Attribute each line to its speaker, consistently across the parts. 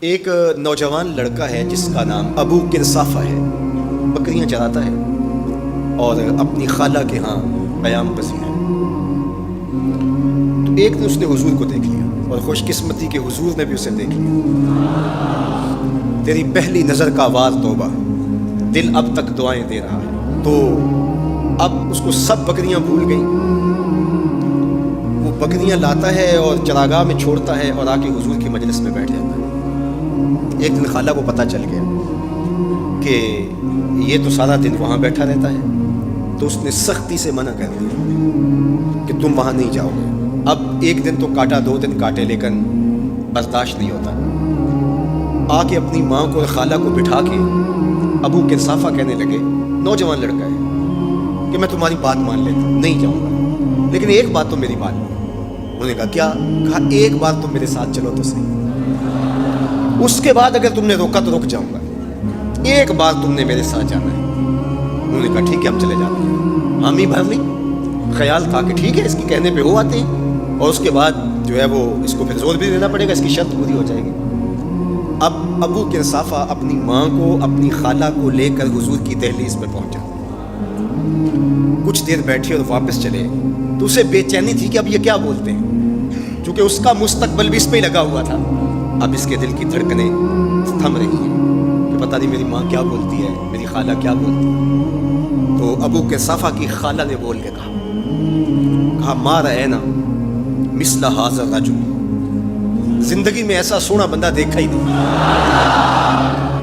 Speaker 1: ایک نوجوان لڑکا ہے جس کا نام ابو کنصافہ ہے، بکریاں چراتا ہے اور اپنی خالہ کے ہاں قیام پذیر ہے۔ تو ایک دن اس نے حضور کو دیکھ لیا اور خوش قسمتی کے حضور نے بھی اسے دیکھ لیا۔ تیری پہلی نظر کا وار توبہ، دل اب تک دعائیں دے رہا ہے۔ تو اب اس کو سب بکریاں بھول گئیں، وہ بکریاں لاتا ہے اور چراگاہ میں چھوڑتا ہے اور آ کے حضور کی مجلس میں بیٹھ جاتا ہے۔ ایک دن خالہ کو پتہ چل گیا کہ یہ تو سارا دن وہاں بیٹھا رہتا ہے، تو اس نے سختی سے منع کر دیا کہ تم وہاں نہیں جاؤ گے۔ اب ایک دن تو کاٹا، 2 دن کاٹے، لیکن برداشت نہیں ہوتا۔ آ کے اپنی ماں کو اور خالہ کو بٹھا کے ابو کنصافہ کہنے لگے، نوجوان لڑکا ہے، کہ میں تمہاری بات مان لیتا ہوں، نہیں جاؤں گا، لیکن ایک بات تو میری مان لو۔ انہوں نے کہا کیا؟ کہا ایک بار تم میرے ساتھ چلو تو صحیح، اس کے بعد اگر تم نے روکا تو رک جاؤں گا، ایک بار تم نے میرے ساتھ جانا ہے۔ انہوں نے کہا ٹھیک ہے، ہم چلے جاتے ہیں۔ حامی بھر لی، خیال تھا کہ ٹھیک ہے، اس کے کہنے پہ ہو آتے ہیں، اور اس کے بعد جو ہے وہ اس کو پھر زور بھی دینا پڑے گا، اس کی شرط پوری ہو جائے گی۔ اب ابو کنصافہ اپنی ماں کو، اپنی خالہ کو لے کر حضور کی دہلیز پہ پہنچا۔ کچھ دیر بیٹھے اور واپس چلے تو اسے بے چینی تھی کہ اب یہ کیا بولتے ہیں، چونکہ اس کا مستقبل بھی اس پہ ہی لگا ہوا تھا۔ اب اس کے دل کی دھڑکنیں تھم رہی ہیں کہ پتہ نہیں میری ماں کیا بولتی ہے، میری خالہ کیا بولتی ہے۔ تو ابو کنصافہ کی خالہ نے بول کے کہا ما رأینا مثل ھذا الرجل، زندگی میں ایسا سونا بندہ دیکھا ہی نہیں۔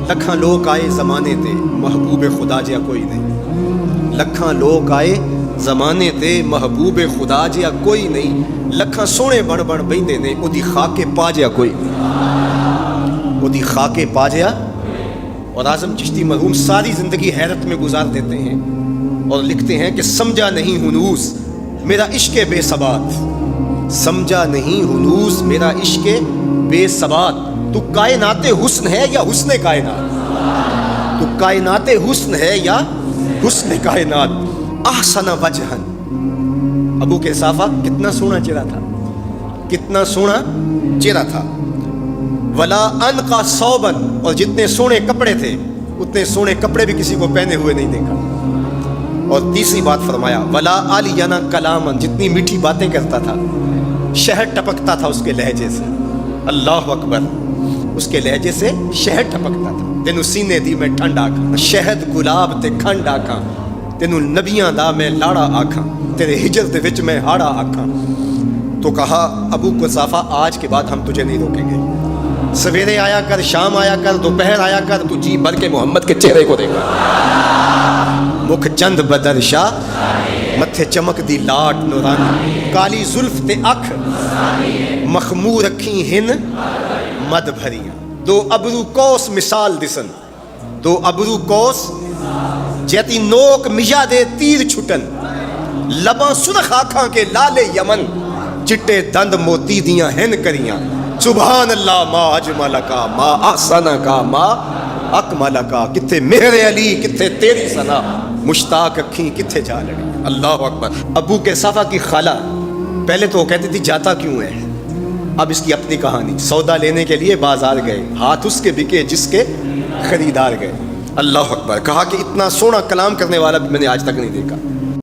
Speaker 1: لکھاں لوگ آئے زمانے تے، محبوب خدا جیا کوئی نہیں۔ لکھاں لوگ آئے زمانے تے، محبوب خدا جیا کوئی نہیں۔ لکھاں سونے بن بن بہندے نے، اودی خاکے پا جیا کوئی نہیں، اودی خاکے پا جیا۔ اور اعظم چشتی مرحوم ساری زندگی حیرت میں گزار دیتے ہیں اور لکھتے ہیں کہ سمجھا نہیں ہنوز میرا عشق بے ثبات، سمجھا نہیں ہنوز میرا عشق بے ثبات۔ تو کائنات حسن ہے یا حسن کائنات؟ تو کائنات حسن ہے یا حسن کائنات؟ احسن وجہن، ابو کنصافہ کتنا سونا چہرہ تھا، کتنا سونا چہرہ تھا۔ ولا انقا ثوبن، اور جتنے سونے کپڑے تھے اتنے سونے کپڑے بھی کسی کو پہنے ہوئے نہیں دیکھا۔ اور تیسری بات فرمایا ولا عالینا کلامن، جتنی میٹھی باتیں کرتا تھا، شہد ٹپکتا تھا اس کے لہجے سے۔ اللہ اکبر، اس کے لہجے سے شہد ٹپکتا تھا۔ تینوں سینے دی میں ٹھنڈ آکھاں، شہد گلاب تے کھنڈ آکھاں، تینوں نبیاں دا میں لاڑا آکھاں، تیرے ہجر دے وچ میں ہاڑا آکھاں۔ تو کہا ابو کنصافہ آج کے بعد ہم تجھے نہیں روکیں گے، سویرے آیا کر، شام آیا کر، دوپہر آیا کر، تو جی بھر کے محمد کے چہرے کو دیکھا۔ مکھ چند بدر شاہ، متھے چمک دی لاٹ نورانی، کالی زلف تے اکھ مخمور رکھی ہن مد بھریاں۔ دو ابرو کوس مثال دسن، دو ابرو کوس جیتی نوک مجا دے تیر چھٹن، لباں سرخ آنکھاں کے لالے یمن، چٹے دند موتی دیاں ہن کریاں۔ سبحان اللہ ما اجمل کا، ما احسن کا، ما اکمل کا۔ کتھے مہر علی، کتھے تیری ثنا، مشتاق اکھیں کتھے جا لڑی۔ اللہ اکبر۔ ابو کنصافہ کی خالہ پہلے تو وہ کہتی تھی جاتا کیوں ہے، اب اس کی اپنی کہانی۔ سودا لینے کے لیے بازار گئے، ہاتھ اس کے بکے جس کے خریدار گئے۔ اللہ اکبر۔ کہا کہ اتنا سونا کلام کرنے والا بھی میں نے آج تک نہیں دیکھا۔